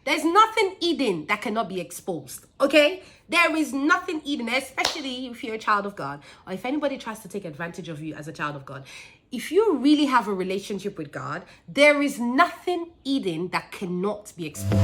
There's nothing hidden that cannot be exposed, okay? There is nothing hidden, especially if you're a child of God, or if anybody tries to take advantage of you as a child of God. If you really have a relationship with God, there is nothing hidden that cannot be exposed.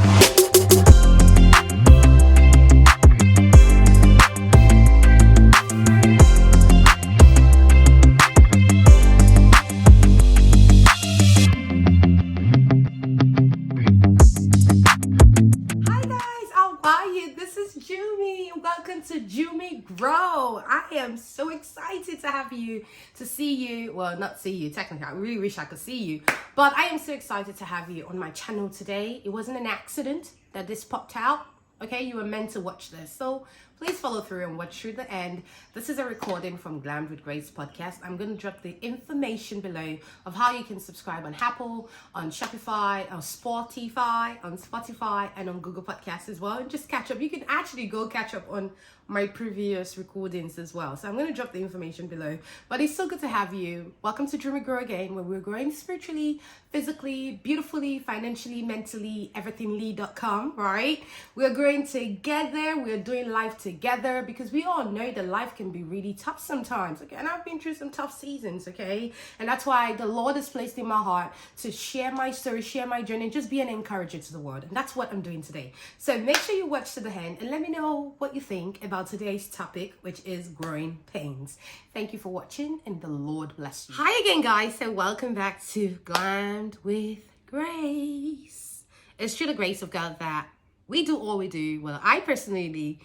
Welcome to Jumi Grow. I am so excited to see you. Well, not see you technically. I really wish I could see you, but I am so excited to have you on my channel today. It wasn't an accident that this popped out. Okay, you were meant to watch this, so please follow through and watch through the end. This is a recording from Glammed with Grace podcast. I'm going to drop the information below of how you can subscribe on Apple, on Shopify, on Spotify, and on Google Podcasts as well, and just catch up. You can actually go catch up on my previous recordings as well. So I'm going to drop the information below, but it's so good to have you. Welcome to Dream and Grow again, where we're growing spiritually, physically, beautifully, financially, mentally, everythingly.com, right? We're growing together. We're doing life together because we all know that life can be really tough sometimes, okay? And I've been through some tough seasons, okay? And that's why the Lord has placed in my heart to share my story, share my journey, and just be an encourager to the world. And that's what I'm doing today. So make sure you watch to the end and let me know what you think about today's topic, which is growing pains. Thank you for watching and the Lord bless you. Hi again, guys. So welcome back to Glammed with Grace. It's through the grace of God that we do all we do. Well, I personally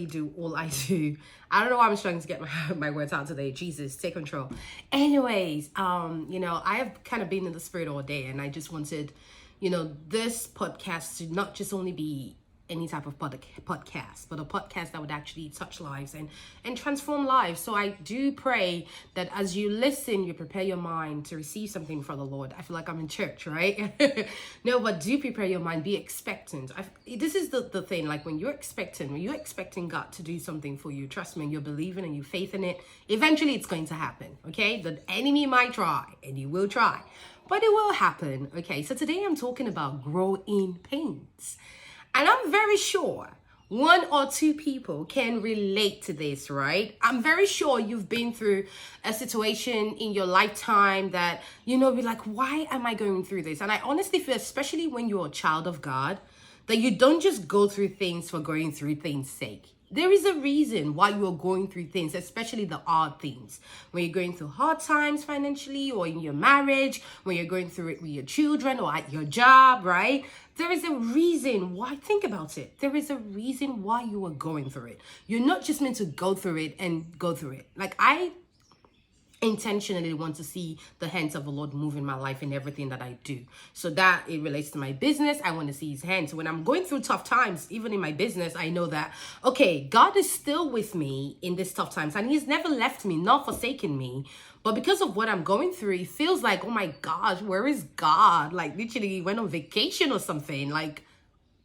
do all I do. I don't know why I'm struggling to get my words out today. Jesus, take control. Anyways, I have kind of been in the spirit all day, and I just wanted, this podcast to not just only be any type of podcast, but a podcast that would actually touch lives and transform lives. So I do pray that as you listen, you prepare your mind to receive something from the Lord. I feel like I'm in church, right? No, but do prepare your mind, be expectant. This is the thing, like when you're expecting God to do something for you, trust me, and you're believing and you faith in it, eventually it's going to happen, okay? The enemy might try, and you will try, but it will happen, okay? So today I'm talking about growing pains. And I'm very sure one or two people can relate to this, right? I'm very sure you've been through a situation in your lifetime that, be like, why am I going through this? And I honestly feel, especially when you're a child of God, that you don't just go through things for going through things' sake. There is a reason why you're going through things, especially the hard things. When you're going through hard times financially, or in your marriage, when you're going through it with your children or at your job, right? There is a reason why. Think about it. There is a reason why you are going through it. You're not just meant to go through it and go through it. Like, I intentionally want to see the hands of the Lord move in my life in everything that I do. So that it relates to my business. I want to see his hands. When I'm going through tough times, even in my business, I know that, okay, God is still with me in these tough times, and he's never left me, not forsaken me. But because of what I'm going through, it feels like, oh my gosh, where is God? Like, literally he went on vacation or something. Like,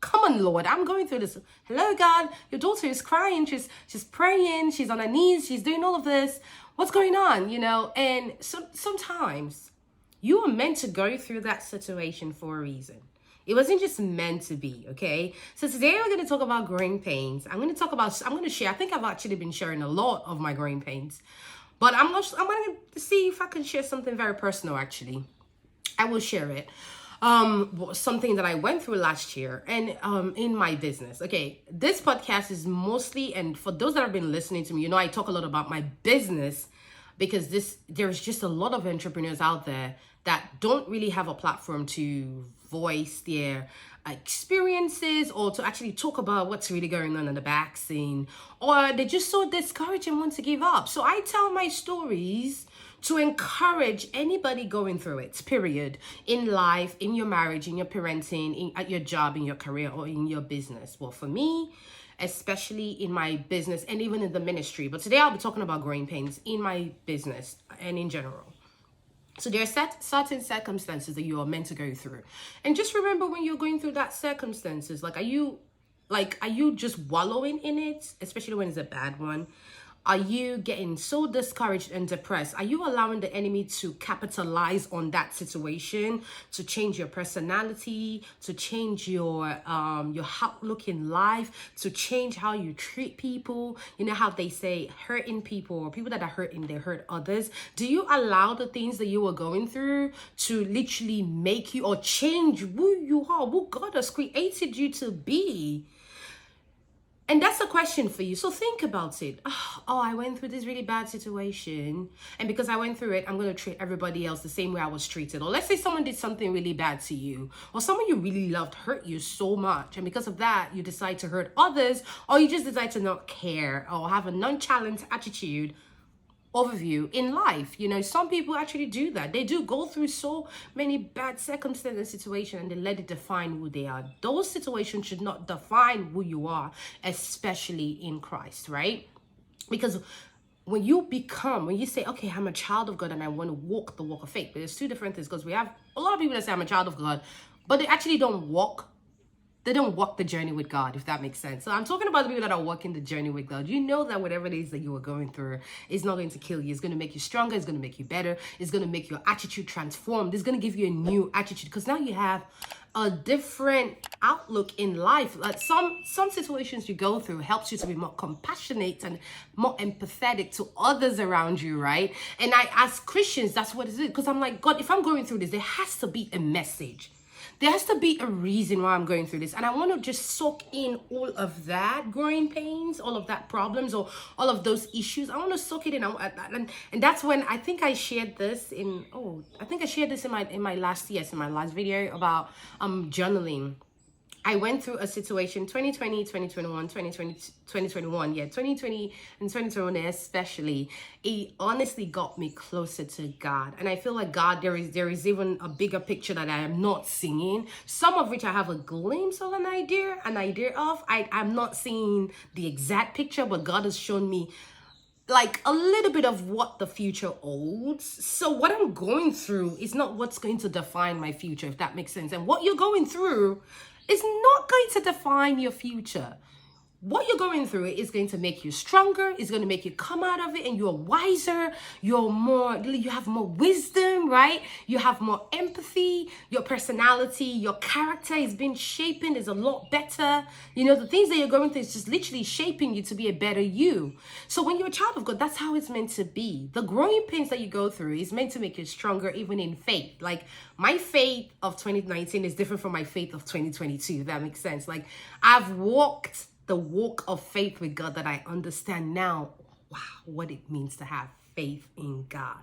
come on, Lord, I'm going through this. Hello, God, your daughter is crying. She's praying. She's on her knees. She's doing all of this. What's going on, And sometimes you are meant to go through that situation for a reason. It wasn't just meant to be, okay? So today we're going to talk about growing pains. I'm going to share. I think I've actually been sharing a lot of my growing pains, but I'm going to see if I can share something very personal, actually. I will share it. Something that I went through last year and in my business. Okay, this podcast is mostly, and for those that have been listening to me, I talk a lot about my business because there's just a lot of entrepreneurs out there that don't really have a platform to voice their experiences or to actually talk about what's really going on in the back scene, or they're just so discouraged and want to give up. So I tell my stories to encourage anybody going through it, period, in life, in your marriage, in your parenting, at your job, in your career, or in your business. Well, for me, especially in my business and even in the ministry. But today I'll be talking about growing pains in my business and in general. So there are certain circumstances that you are meant to go through. And just remember, when you're going through that circumstances, are you just wallowing in it, especially when it's a bad one? Are you getting so discouraged and depressed? Are you allowing the enemy to capitalize on that situation, to change your personality, to change your outlook in life, to change how you treat people? You know how they say hurting people, or people that are hurting, they hurt others. Do you allow the things that you are going through to literally make you or change who you are, who God has created you to be? And that's a question for you. So think about it. Oh, I went through this really bad situation. And because I went through it, I'm going to treat everybody else the same way I was treated. Or let's say someone did something really bad to you. Or someone you really loved hurt you so much. And because of that, you decide to hurt others. Or you just decide to not care or have a nonchalant attitude overview in life. You know, some people actually do that. They do go through so many bad circumstances and situations, and they let it define who they are. Those situations should not define who you are, especially in Christ, right? Because when you say, okay, I'm a child of God and I want to walk the walk of faith, but there's two different things, because we have a lot of people that say I'm a child of God, but they actually don't walk. They don't walk the journey with God, if that makes sense. So I'm talking about the people that are walking the journey with God. You know that whatever it is that you are going through is not going to kill you. It's going to make you stronger. It's going to make you better. It's going to make your attitude transformed. It's going to give you a new attitude, because now you have a different outlook in life. Like some situations you go through helps you to be more compassionate and more empathetic to others around you, right? And as Christians, that's what it is. Because I'm like, God, if I'm going through this, there has to be a message. There has to be a reason why I'm going through this. And I want to just soak in all of that growing pains, all of that problems, or all of those issues. I want to soak it in. And that's when I think I shared this in my last video about journaling. I went through a situation, 2020, 2021, 2020 and 2021 especially. It honestly got me closer to God. And I feel like God, there is even a bigger picture that I am not seeing. Some of which I have a glimpse of an idea of. I'm not seeing the exact picture, but God has shown me like a little bit of what the future holds. So what I'm going through is not what's going to define my future, if that makes sense. And what you're going through is not going to define your future. What you're going through is going to make you stronger. It's going to make you come out of it and you're wiser. You have more wisdom, right? You have more empathy. Your personality, your character is being shaped, is a lot better. You know, the things that you're going through is just literally shaping you to be a better you. So when you're a child of God, that's how it's meant to be. The growing pains that you go through is meant to make you stronger, even in faith. Like my faith of 2019 is different from my faith of 2022, if that makes sense. Like I've walked the walk of faith with God that I understand now, wow, what it means to have faith in God.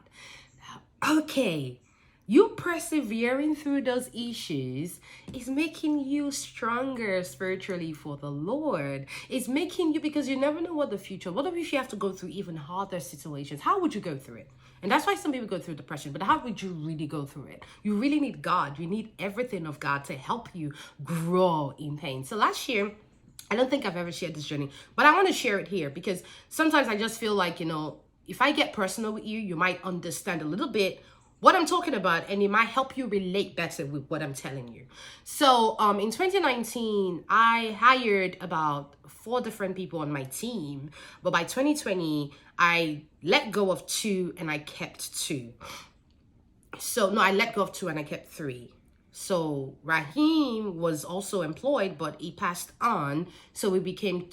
Okay, you persevering through those issues is making you stronger spiritually for the Lord. It's making you, because you never know what the future, what if you have to go through even harder situations? How would you go through it? And that's why some people go through depression, but how would you really go through it? You really need God. You need everything of God to help you grow in pain. So last year, I don't think I've ever shared this journey, but I want to share it here because sometimes I just feel like, you know, if I get personal with you, you might understand a little bit what I'm talking about, and it might help you relate better with what I'm telling you. So in 2019, I hired about 4 different people on my team, but by 2020, I let go of 2 and I kept 2. So no, I let go of 2 and I kept 3. So Raheem was also employed, but he passed on. So we became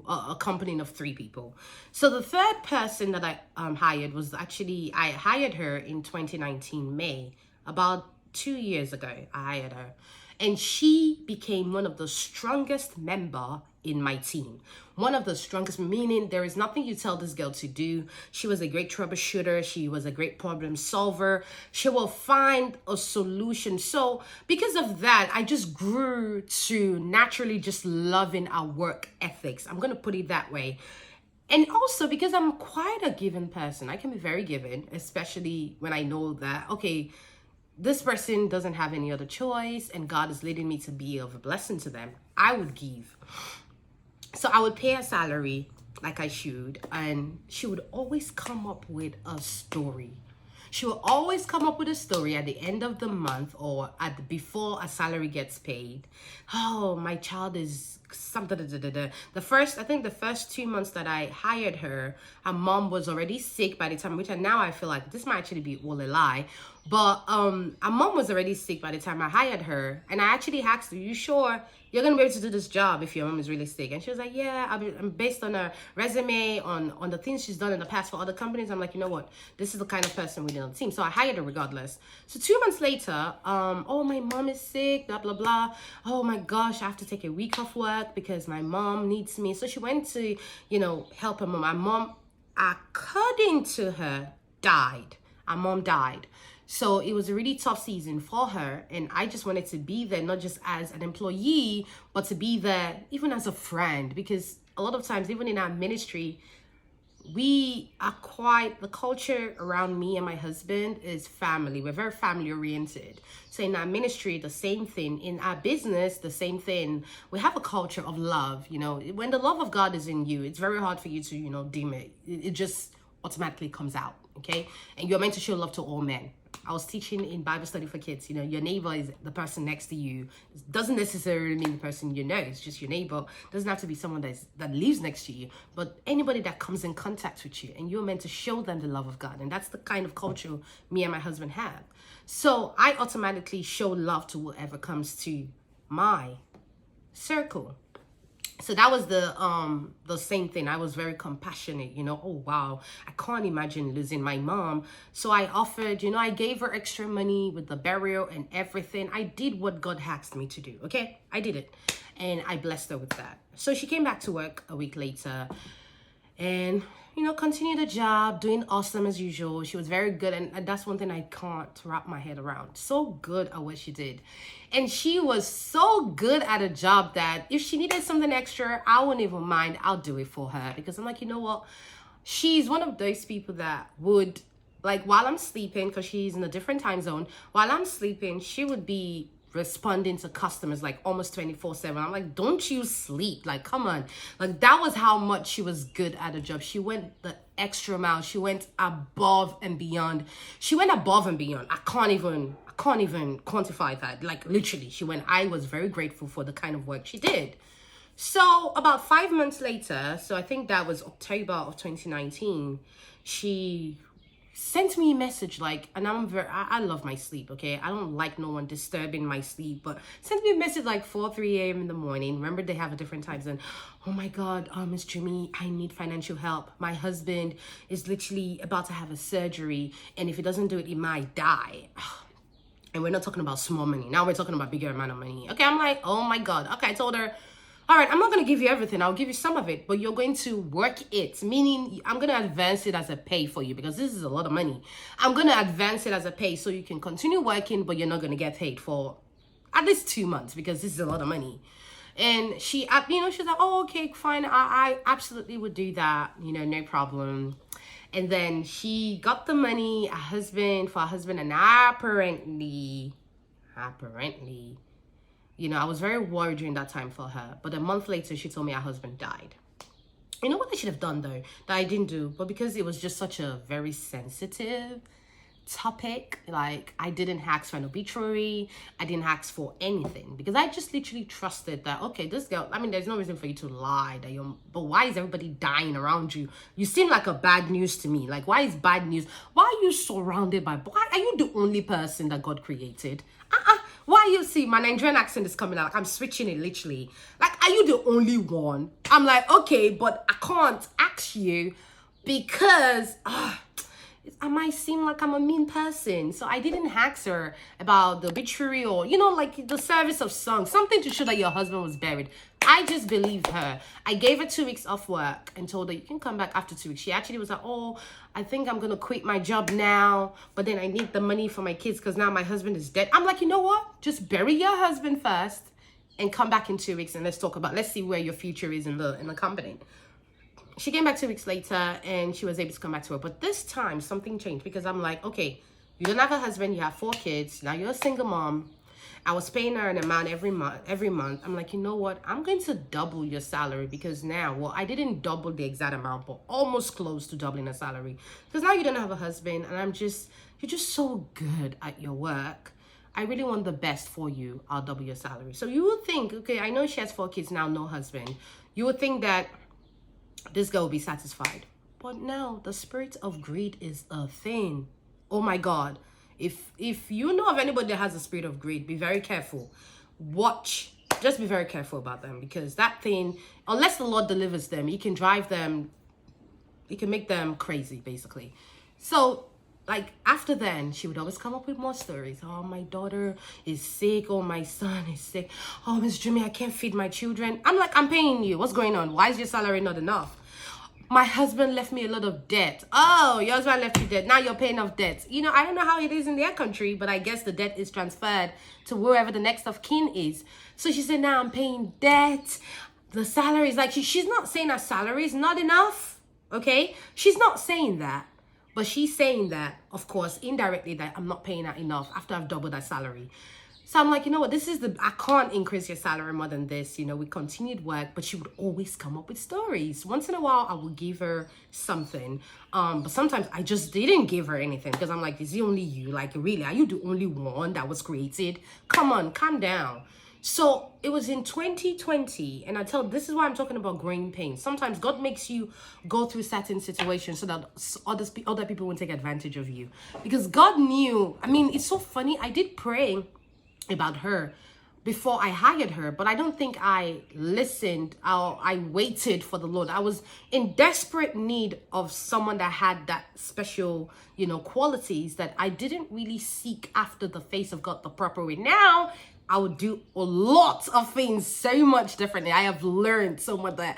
a company of 3 people. So the third person that I hired was actually, I hired her in 2019, May, about 2 years ago. I hired her. And she became one of the strongest member in my team. One of the strongest, meaning there is nothing you tell this girl to do. She was a great troubleshooter. She was a great problem solver. She will find a solution. So because of that, I just grew to naturally just loving our work ethics. I'm going to put it that way. And also because I'm quite a giving person. I can be very giving, especially when I know that, okay, this person doesn't have any other choice and God is leading me to be of a blessing to them. I would give. So I would pay her salary like I should, and she would always come up with a story. She will always come up with a story at the end of the month or before a salary gets paid. Oh, my child is something. The first 2 months that I hired her, her mom was already sick by the time, which now I feel like this might actually be all a lie. But her mom was already sick by the time I hired her, and I actually asked her, "You sure you're gonna be able to do this job if your mom is really sick?" And she was like, "Yeah, I'm based on her resume, on the things she's done in the past for other companies. I'm like, you know what? This is the kind of person we need on the team." So I hired her regardless. So 2 months later, oh, my mom is sick, blah blah blah. Oh my gosh, I have to take a week off work because my mom needs me. So she went to, help her mom. My mom, according to her, died. Our mom died. So it was a really tough season for her. And I just wanted to be there, not just as an employee, but to be there even as a friend. Because a lot of times, even in our ministry, we are the culture around me and my husband is family. We're very family oriented. So in our ministry, the same thing. In our business, the same thing. We have a culture of love. When the love of God is in you, it's very hard for you to, dim it. It just automatically comes out. Okay. And you're meant to show love to all men. I was teaching in Bible study for kids. Your neighbor is the person next to you. It doesn't necessarily mean the person you know. It's just your neighbor. It doesn't have to be someone that lives next to you, but anybody that comes in contact with you, and you're meant to show them the love of God. And that's the kind of culture me and my husband have. So I automatically show love to whoever comes to my circle. So that was the same thing. I was very compassionate, oh wow, I can't imagine losing my mom. So I offered, I gave her extra money with the burial and everything. I did what God asked me to do. Okay, I did it, and I blessed her with that. So she came back to work a week later, and continued the job, doing awesome as usual. She was very good, and that's one thing I can't wrap my head around. So good at what she did. And she was so good at a job that if she needed something extra, I wouldn't even mind. I'll do it for her, because I'm like, you know what? She's one of those people that would, like, while I'm sleeping, because she's in a different time zone, while I'm sleeping, she would be responding to customers like almost 24/7. I'm like, don't you sleep? Like, come on. Like, that was how much she was good at a job. She went the extra mile. She went above and beyond. I can't even quantify that. Like, literally, I was very grateful for the kind of work she did. So about 5 months later, so I think that was October of 2019, she sent me a message, and I love my sleep, okay? I don't like no one disturbing my sleep, but sent me a message 3 a.m. in the morning. Remember, they have a different time zone. Oh my God, Miss Jimmy, I need financial help. My husband is literally about to have a surgery, and if he doesn't do it, he might die. And we're not talking about small money. Now we're talking about bigger amount of money. Okay, I'm like, oh my God. Okay, I told her, all right, I'm not going to give you everything. I'll give you some of it, but you're going to work it. Meaning, I'm going to advance it as a pay for you, because this is a lot of money. I'm going to advance it as a pay so you can continue working, but you're not going to get paid for at least 2 months, because this is a lot of money. And she, she's like, oh, okay, fine. I absolutely would do that. No problem. And then she got the money, for her husband, and apparently, I was very worried during that time for her. But a month later, she told me her husband died. You know what I should have done, though, that I didn't do? But because it was just such a very sensitive topic, I didn't ask for an obituary. I didn't ask for anything, because I just literally trusted that, okay, this girl, there's no reason for you to lie. But why is everybody dying around you? You seem like a bad news to me. Why is bad news? Why are you surrounded by, why are you the only person that God created? Why you see my Nigerian accent is coming out? I'm switching it literally. Are you the only one? I'm like, okay, but I can't ask you because I might seem like I'm a mean person. So I didn't ask her about the obituary or, the service of song, something to show that your husband was buried. I just believed her. I gave her 2 weeks off work and told her, you can come back after 2 weeks. She actually was like, oh, I think I'm going to quit my job now, but then I need the money for my kids because now my husband is dead. I'm like, you know what? Just bury your husband first and come back in 2 weeks and let's see where your future is in the company. She came back 2 weeks later and she was able to come back to work. But this time something changed, because I'm like, okay, you don't have a husband, you have 4 kids, now you're a single mom. I was paying her an amount every month. I'm like, you know what? I'm going to double your salary because now, well, I didn't double the exact amount, but almost close to doubling her salary. Because now you don't have a husband, and you're just so good at your work. I really want the best for you. I'll double your salary. So you would think, okay, I know she has 4 kids now, no husband. You would think that this girl will be satisfied. But no, the spirit of greed is a thing. Oh my God. If you know of anybody that has a spirit of greed, be very careful. Watch. Just be very careful about them, because that thing, unless the Lord delivers them, he can drive them, he can make them crazy, basically. So, like, after then, she would always come up with more stories. Oh, my daughter is sick. Oh, my son is sick. Oh, Miss Jimmy, I can't feed my children. I'm like, I'm paying you. What's going on? Why is your salary not enough? My husband left me a lot of debt. Oh, your husband left you debt. Now you're paying off debt. You know, I don't know how it is in their country, but I guess the debt is transferred to wherever the next of kin is. So she said, now I'm paying debt. The salary is like, she's not saying her salary is not enough. Okay? She's not saying that. But she's saying that, of course, indirectly, that I'm not paying her enough after I've doubled her salary. So I'm like, you know what, I can't increase your salary more than this, you know, we continued work, but she would always come up with stories. Once in a while, I would give her something. But sometimes I just didn't give her anything, because I'm like, is it only you? Like, really, are you the only one that was created? Come on, calm down. So it was in 2020, and this is why I'm talking about growing pains. Sometimes God makes you go through certain situations so that other people won't take advantage of you. Because God knew, I mean, it's so funny. I did pray about her before I hired her, but I don't think I listened. I waited for the Lord. I was in desperate need of someone that had that special, you know, qualities that I didn't really seek after the face of God the proper way. Now I would do a lot of things so much differently. I have learned so much that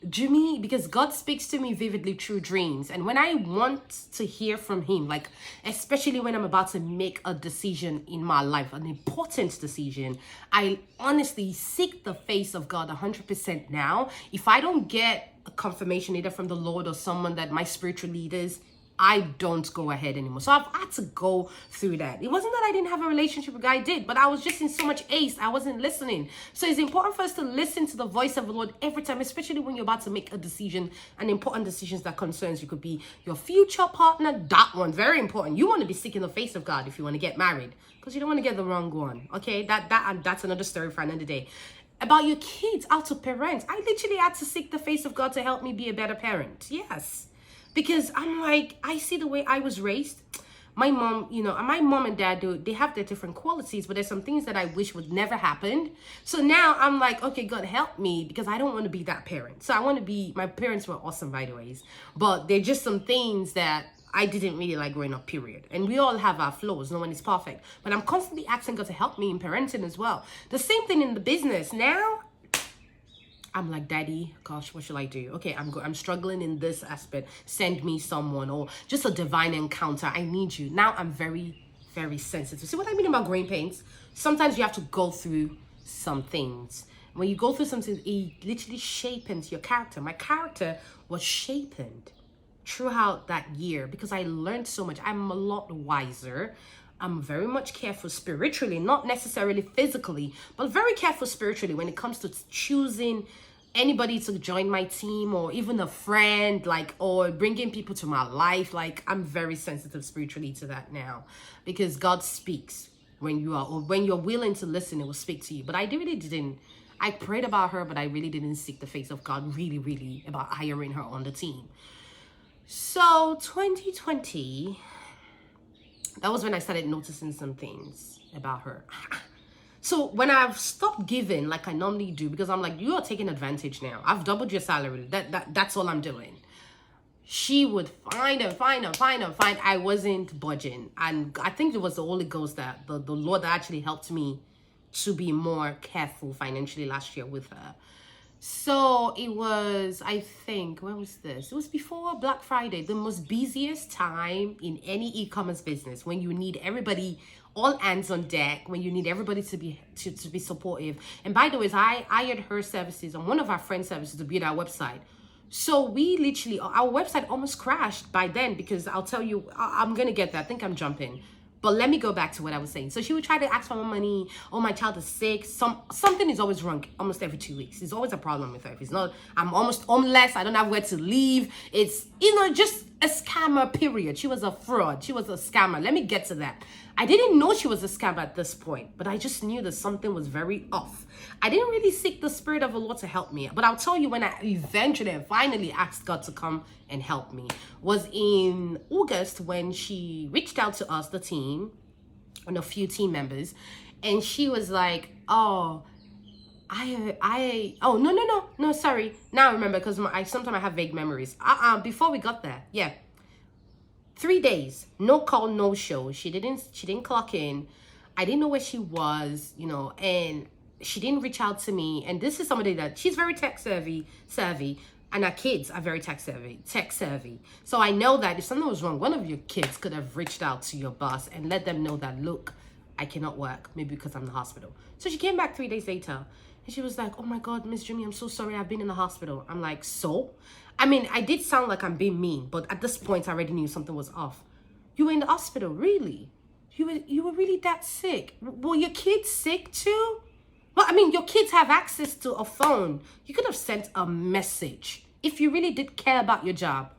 Jimmy, because God speaks to me vividly through dreams. And when I want to hear from him, like, especially when I'm about to make a decision in my life, an important decision, I honestly seek the face of God 100% now. If I don't get a confirmation either from the Lord or someone that my spiritual leaders, I don't go ahead anymore. So I've had to go through that. It wasn't that I didn't have a relationship with God, I did, but I was just in so much haste, I wasn't listening. So it's important for us to listen to the voice of the Lord every time, especially when you're about to make a decision, and important decisions that concerns you. Could be your future partner, that one, very important. You want to be seeking the face of God if you want to get married, because you don't want to get the wrong one, okay? That's another story for another day. About your kids, how to parent. I literally had to seek the face of God to help me be a better parent. Yes. Because I'm like, I see the way I was raised. My mom, you know, my mom and dad they have their different qualities, but there's some things that I wish would never happen. So now I'm like, okay, God help me, because I don't want to be that parent. So I want to be, my parents were awesome, by the way, but they're just some things that I didn't really like growing up, period. And we all have our flaws. No one is perfect. But I'm constantly asking God to help me in parenting as well. The same thing in the business. Now, I'm like, Daddy, gosh, what should I do? Okay, I'm struggling in this aspect. Send me someone, or just a divine encounter. I need you. Now I'm very, very sensitive. See what I mean about growing pains? Sometimes you have to go through some things. When you go through something, it literally shapens your character. My character was shapened throughout that year because I learned so much. I'm a lot wiser. I'm very much careful spiritually, not necessarily physically, but very careful spiritually when it comes to choosing anybody to join my team, or even a friend, like, or bringing people to my life. Like, I'm very sensitive spiritually to that now, because God speaks when you're willing to listen, it will speak to you. But I really didn't. I prayed about her, but I really didn't seek the face of God really about hiring her on the team. So 2020, that was when I started noticing some things about her. So when I've stopped giving like I normally do, because I'm like, you are taking advantage now. I've doubled your salary. That's all I'm doing. She would find. I wasn't budging. And I think it was the Holy Ghost, that the Lord that actually helped me to be more careful financially last year with her. So it was, I think, when was this? It was before Black Friday, the most busiest time in any e-commerce business, when you need everybody, all hands on deck, when you need everybody to be supportive. And by the way, I hired her services and one of our friends' services to build our website. So we literally, our website almost crashed by then, because I'll tell you, I'm going to get there. I think I'm jumping. But let me go back to what I was saying. So she would try to ask for more money. Oh, my child is sick. Something is always wrong almost every 2 weeks. There's always a problem with her. If it's not, I'm almost homeless. I don't have where to live. It's, just a scammer, period. She was a fraud. She was a scammer. Let me get to that. I didn't know she was a scammer at this point, but I just knew that something was very off. I didn't really seek the Spirit of the Lord to help me. But I'll tell you, when I eventually and finally asked God to come and help me, was in August, when she reached out to us, the team, and a few team members, and she was like, oh, no, sorry. Now I remember, because sometimes I have vague memories. Before we got there, 3 days, no call, no show. She didn't clock in. I didn't know where she was, and she didn't reach out to me. And this is somebody that she's very tech savvy, and our kids are very tech savvy. So I know that if something was wrong, one of your kids could have reached out to your boss and let them know that, look, I cannot work, maybe because I'm in the hospital. So she came back 3 days later, and she was like, oh my God, Miss Jimmy, I'm so sorry, I've been in the hospital. I'm like, so? I mean, I did sound like I'm being mean, but at this point, I already knew something was off. You were in the hospital, really? You were really that sick? Were your kids sick too? Well, I mean, your kids have access to a phone. You could have sent a message if you really did care about your job.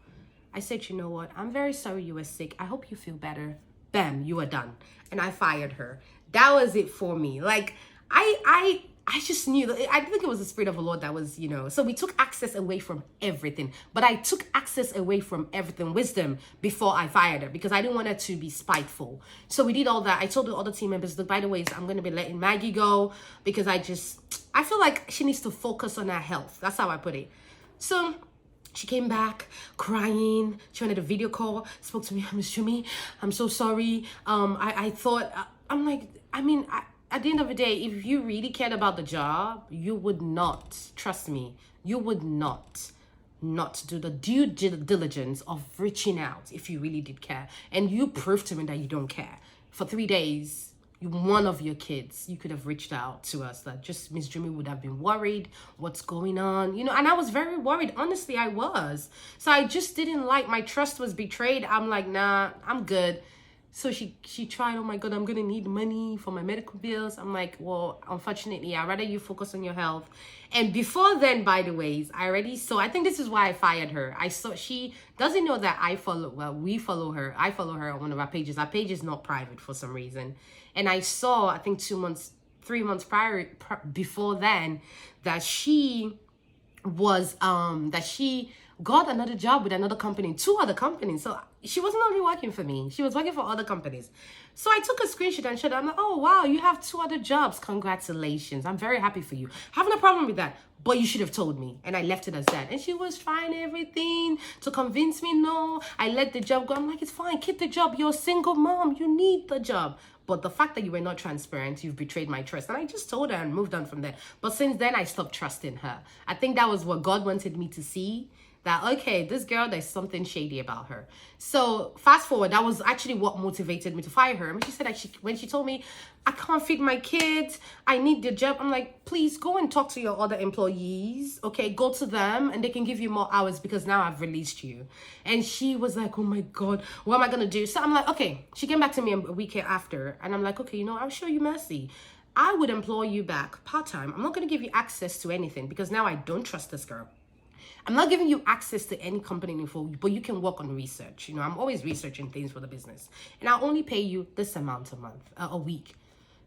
I said, you know what? I'm very sorry you were sick. I hope you feel better. Bam, you are done. And I fired her. That was it for me. Like, I just knew that I think it was the Spirit of the Lord that was, so we took access away from everything. But I took access away from everything, wisdom, before I fired her, because I didn't want her to be spiteful. So we did all that. I told the other team members, look, by the way, I'm going to be letting Maggie go, because I feel like she needs to focus on her health. That's how I put it. So she came back crying. She wanted a video call, spoke to me. Miss Jimmy, I'm so sorry. I thought, I'm like, at the end of the day, if you really cared about the job, you would not, trust me, you would not do the due diligence of reaching out if you really did care. And you proved to me that you don't care. For 3 days, one of your kids, you could have reached out to us, that just Miss Jimmy would have been worried, what's going on, and I was very worried. Honestly, I was. So I just didn't like, my trust was betrayed. I'm like, nah, I'm good. So she tried, oh my God, I'm going to need money for my medical bills. I'm like, well, unfortunately, I'd rather you focus on your health. And before then, by the ways, I think this is why I fired her. She doesn't know that we follow her. I follow her on one of our pages. Our page is not private for some reason. And I saw, I think 3 months before then, that she got another job with another company, 2 other companies. So she wasn't only working for me, she was working for other companies. So I took a screenshot and showed her. I'm like, oh wow, you have 2 other jobs, congratulations, I'm very happy for you. Having a problem with that, but you should have told me. And I left it as that. And she was trying everything to convince me, no, I let the job go. I'm like, it's fine, keep the job, you're a single mom, you need the job. But the fact that you were not transparent, you've betrayed my trust. And I just told her and moved on from there. But since then, I stopped trusting her. I think that was what God wanted me to see. That, okay, this girl, there's something shady about her. So fast forward, that was actually what motivated me to fire her. I mean, she said that when she told me, I can't feed my kids, I need the job. I'm like, please go and talk to your other employees. Okay, go to them and they can give you more hours, because now I've released you. And she was like, oh my God, what am I going to do? So I'm like, okay. She came back to me a week after, and I'm like, okay, I'll show you mercy. I would employ you back part-time. I'm not going to give you access to anything, because now I don't trust this girl. I'm not giving you access to any company info, but you can work on research. I'm always researching things for the business. And I'll only pay you this amount a week.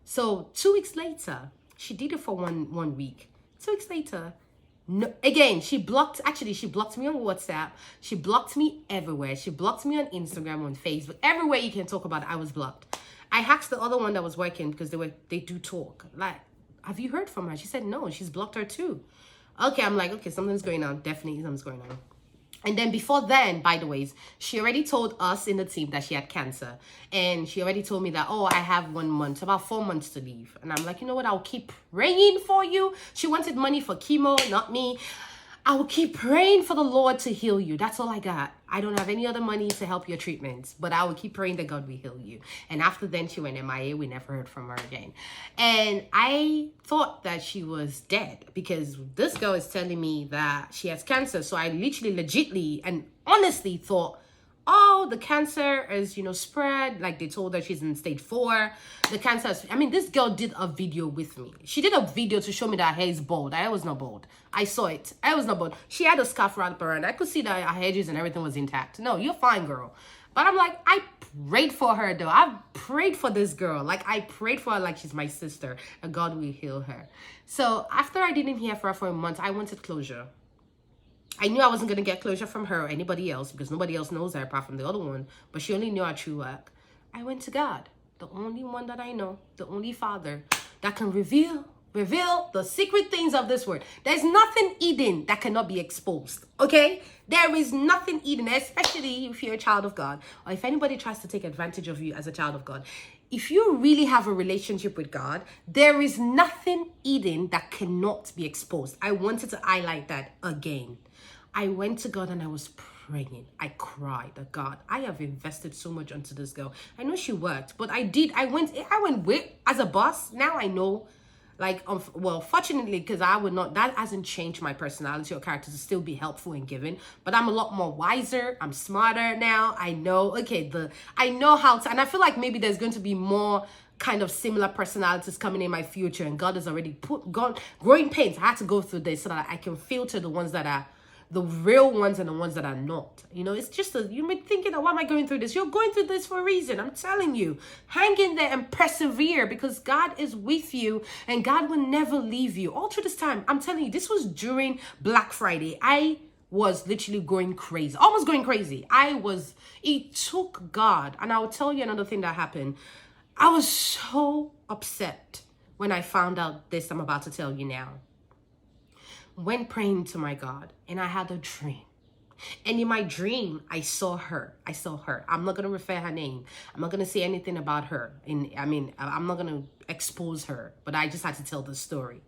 So 2 weeks later, she did it for one week. 2 weeks later, no, again, she blocked me on WhatsApp. She blocked me everywhere. She blocked me on Instagram, on Facebook. Everywhere you can talk about it, I was blocked. I asked the other one that was working, because they do talk. Like, have you heard from her? She said no, she's blocked her too. Okay, I'm like, okay, something's going on. Definitely something's going on. And then before then, by the ways, she already told us in the team that she had cancer. And she already told me that, oh, I have 1 month, about 4 months to leave. And I'm like, you know what? I'll keep praying for you. She wanted money for chemo, not me. I will keep praying for the Lord to heal you. That's all I got. I don't have any other money to help your treatments, but I will keep praying that God will heal you. And after then, she went MIA. We never heard from her again. And I thought that she was dead, because this girl is telling me that she has cancer. So I literally, legitly, and honestly thought, oh, the cancer is, spread. Like they told her she's in stage 4. The cancer is, this girl did a video with me. She did a video to show me that her hair is bald. I was not bald. I saw it. I was not bald. She had a scarf wrapped around. I could see that her edges and everything was intact. No, you're fine, girl. But I'm like, I prayed for her though. I've prayed for this girl. Like I prayed for her like she's my sister. And God will heal her. So after I didn't hear from her for a month, I wanted closure. I knew I wasn't going to get closure from her or anybody else because nobody else knows her apart from the other one. But she only knew our true work. I went to God, the only one that I know, the only Father that can reveal the secret things of this world. There's nothing hidden that cannot be exposed, okay? There is nothing hidden, especially if you're a child of God or if anybody tries to take advantage of you as a child of God. If you really have a relationship with God, there is nothing hidden that cannot be exposed. I wanted to highlight that again. I went to God and I was praying. I cried that God, I have invested so much onto this girl. I know she worked, but I went with as a boss. Now I know, fortunately, because that hasn't changed my personality or character to still be helpful and giving, but I'm a lot more wiser. I'm smarter now. I know, I know how to, and I feel like maybe there's going to be more kind of similar personalities coming in my future, and God has already growing pains. I had to go through this so that I can filter the ones that are the real ones and the ones that are not. It's just you may be thinking, why am I going through this? You're going through this for a reason. I'm telling you, hang in there and persevere because God is with you and God will never leave you. All through this time, I'm telling you, this was during Black Friday. I was literally going crazy, almost going crazy. It took God. And I'll tell you another thing that happened. I was so upset when I found out this I'm about to tell you now. Went praying to my God and I had a dream. And in my dream, I saw her. I'm not going to refer her name. I'm not going to say anything about her. I'm not going to expose her, but I just had to tell the story.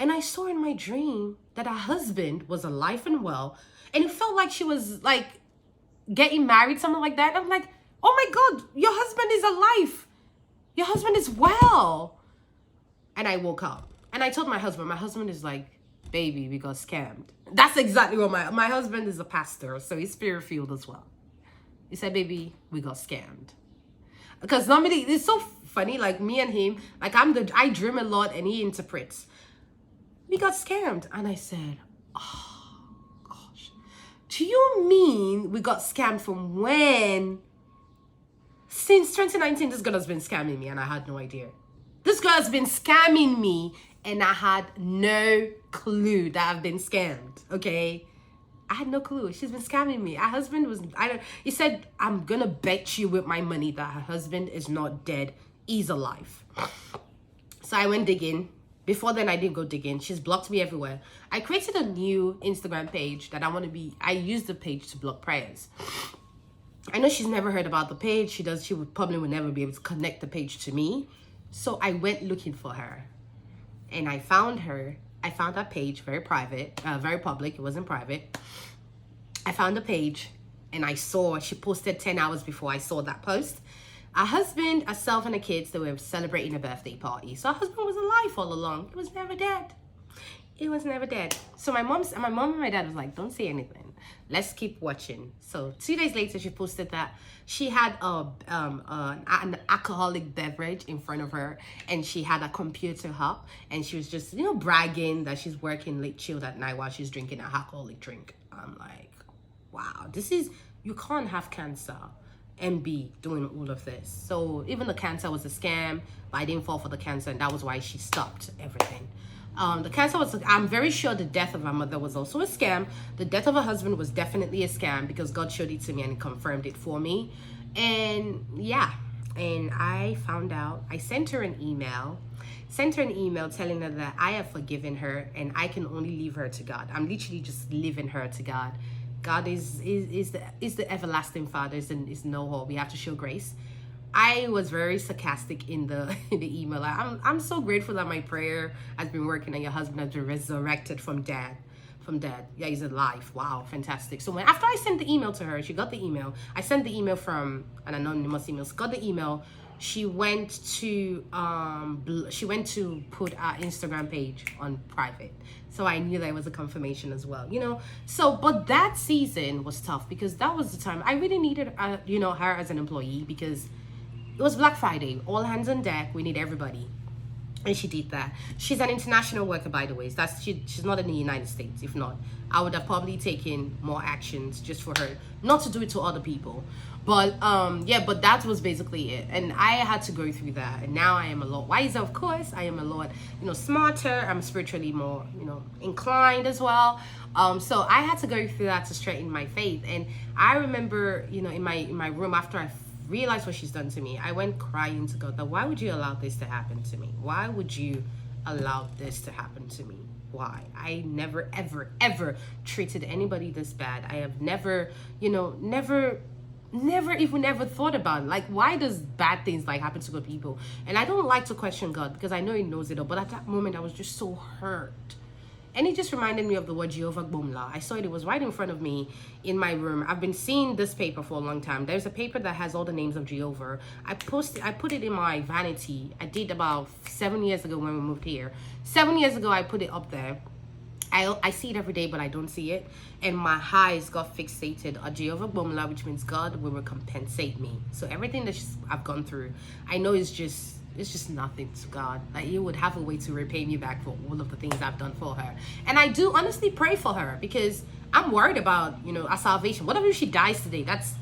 And I saw in my dream that her husband was alive and well. And it felt like she was like getting married, something like that. I'm like, oh my God, your husband is alive. Your husband is well. And I woke up and I told my husband is like, baby, we got scammed. That's exactly what my husband is a pastor, so he's spirit-filled as well. He said, baby, we got scammed. Because normally, it's so funny, like me and him, like I dream a lot and he interprets. We got scammed. And I said, oh, gosh. Do you mean we got scammed from when? Since 2019, this girl has been scamming me and I had no idea. This girl has been scamming me and I had no clue that I've been scammed, okay? I had no clue. She's been scamming me. Her husband he said, I'm gonna bet you with my money that her husband is not dead. He's alive. So I went digging. Before then, I didn't go digging. She's blocked me everywhere. I created a new Instagram page that I use the page to block prayers. I know she's never heard about the page. She would probably never be able to connect the page to me. So I went looking for her. And I found her. I found that page, very private, very public. It wasn't private. I found the page and I saw she posted 10 hours before I saw that post. Her husband, herself, and the kids, they were celebrating a birthday party. So her husband was alive all along. He was never dead. He was never dead. So my mom and my dad was like, don't say anything. Let's keep watching. So 2 days later, she posted that she had an alcoholic beverage in front of her and she had a computer up and she was just, bragging that she's working late chilled at night while she's drinking an alcoholic drink. I'm like, wow, you can't have cancer and be doing all of this. So even the cancer was a scam, but I didn't fall for the cancer and that was why she stopped everything. The cancer I'm very sure the death of her mother was also a scam. The death of her husband was definitely a scam because God showed it to me and confirmed it for me. And yeah, and I found out, I sent her an email telling her that I have forgiven her and I can only leave her to God. I'm literally just leaving her to God. God is the everlasting Father, is no hope. We have to show grace. I was very sarcastic in the email. I'm so grateful that my prayer has been working and your husband has been resurrected from death. Yeah, he's alive. Wow, fantastic. So after I sent the email to her, she got the email. I sent the email from an anonymous email. She got the email. she went to put our Instagram page on private. So I knew that was a confirmation as well, you know. So, but that season was tough because that was the time I really needed, you know, her as an employee, because it was Black Friday, all hands on deck. We need everybody. And she did that. She's an international worker, by the way. She's not in the United States. If not, I would have probably taken more actions just for her, not to do it to other people. But yeah, but that was basically it. And I had to go through that. And now I am a lot wiser, of course. I am a lot, you know, smarter. I'm spiritually more, you know, inclined as well. So I had to go through that to straighten my faith. And I remember, you know, in my room after I realized what she's done to me, I went crying to God that why would you allow this to happen to me? Why would you allow this to happen to me? Why? I never ever treated anybody this bad. I have never, you know, never even thought about it. Like, why does bad things like happen to good people? And I don't like to question God because I know he knows it all, but at that moment I was just so hurt. And it just reminded me of the word Jehovah Gbomla. I saw it was right in front of me in my room. I've been seeing this paper for a long time. There's a paper that has all the names of Jehovah. I put it in my vanity. I did about 7 years ago when we moved here. 7 years ago, I put it up there. I see it every day, but I don't see it. And my eyes got fixated on Jehovah Gbomla, which means God will compensate me. So everything that I've gone through, I know it's just nothing to God. Like, he would have a way to repay me back for all of the things I've done for her. And I do honestly pray for her because I'm worried about, you know, our salvation. What if she dies today? That's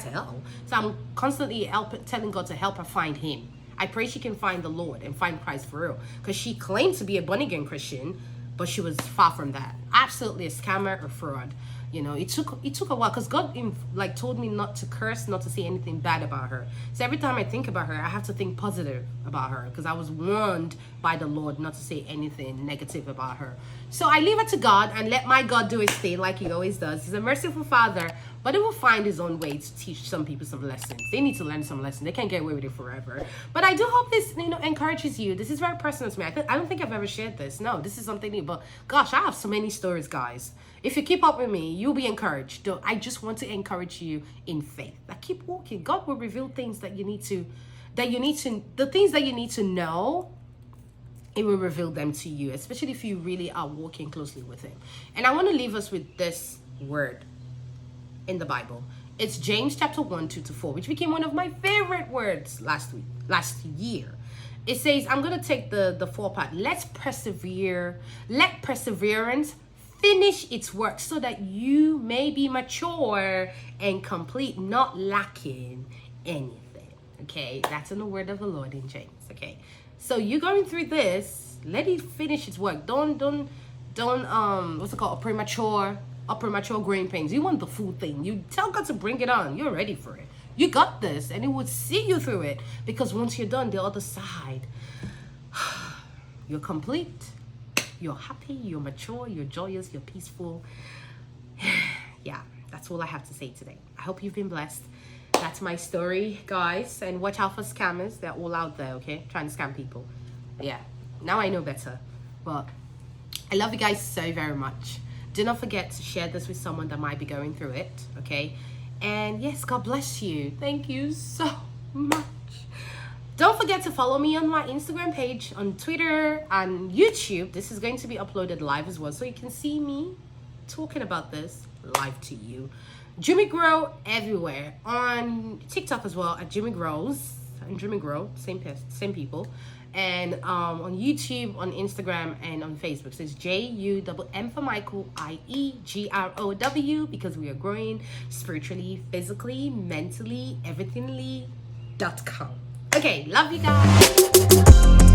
hell. So I'm constantly telling God to help her find him. I pray she can find the Lord and find Christ for real, because she claimed to be a born-again Christian, but she was far from that. Absolutely a scammer or fraud. You know, it took a while because God like told me not to curse, not to say anything bad about her. So every time I think about her, I have to think positive about her, because I was warned by the Lord not to say anything negative about her. So I leave it to God and let my God do his thing like he always does. He's a merciful Father, but he will find his own way to teach some people some lessons. They need to learn some lessons. They can't get away with it forever. But I do hope this, you know, encourages you. This is very personal to me. I don't think I've ever shared this. No, this is something new. But gosh, I have so many stories, guys. If you keep up with me, you'll be encouraged. I just want to encourage you in faith. Like, keep walking. God will reveal things the things that you need to know. It will reveal them to you, especially if you really are walking closely with him. And I want to leave us with this word in the Bible. It's James chapter 1, 2-4, which became one of my favorite words last year. It says, I'm going to take the 4 part. Let perseverance finish its work so that you may be mature and complete, not lacking anything. Okay, that's in the word of the Lord in James. Okay, so you're going through this, let it finish its work. Don't what's it called, premature growing pains. You want the full thing. You tell God to bring it on. You're ready for it. You got this, and it will see you through it, because once you're done, the other side, you're complete. You're happy, you're mature, you're joyous, you're peaceful. Yeah, that's all I have to say today. I hope you've been blessed. That's my story, guys. And watch out for scammers. They're all out there, okay? Trying to scam people. Yeah, now I know better. But I love you guys so very much. Do not forget to share this with someone that might be going through it, okay? And yes, God bless you. Thank you so much. Don't forget to follow me on my Instagram page, on Twitter, and YouTube. This is going to be uploaded live as well, so you can see me talking about this live to you. Jimmy Grow everywhere. On TikTok as well, at Jimmy Grows. And Jimmy Grow, same people. And on YouTube, on Instagram, and on Facebook. So it's JUMM for Michael, IEGROW, because we are growing spiritually, physically, mentally, everythingly.com. Okay, love you guys.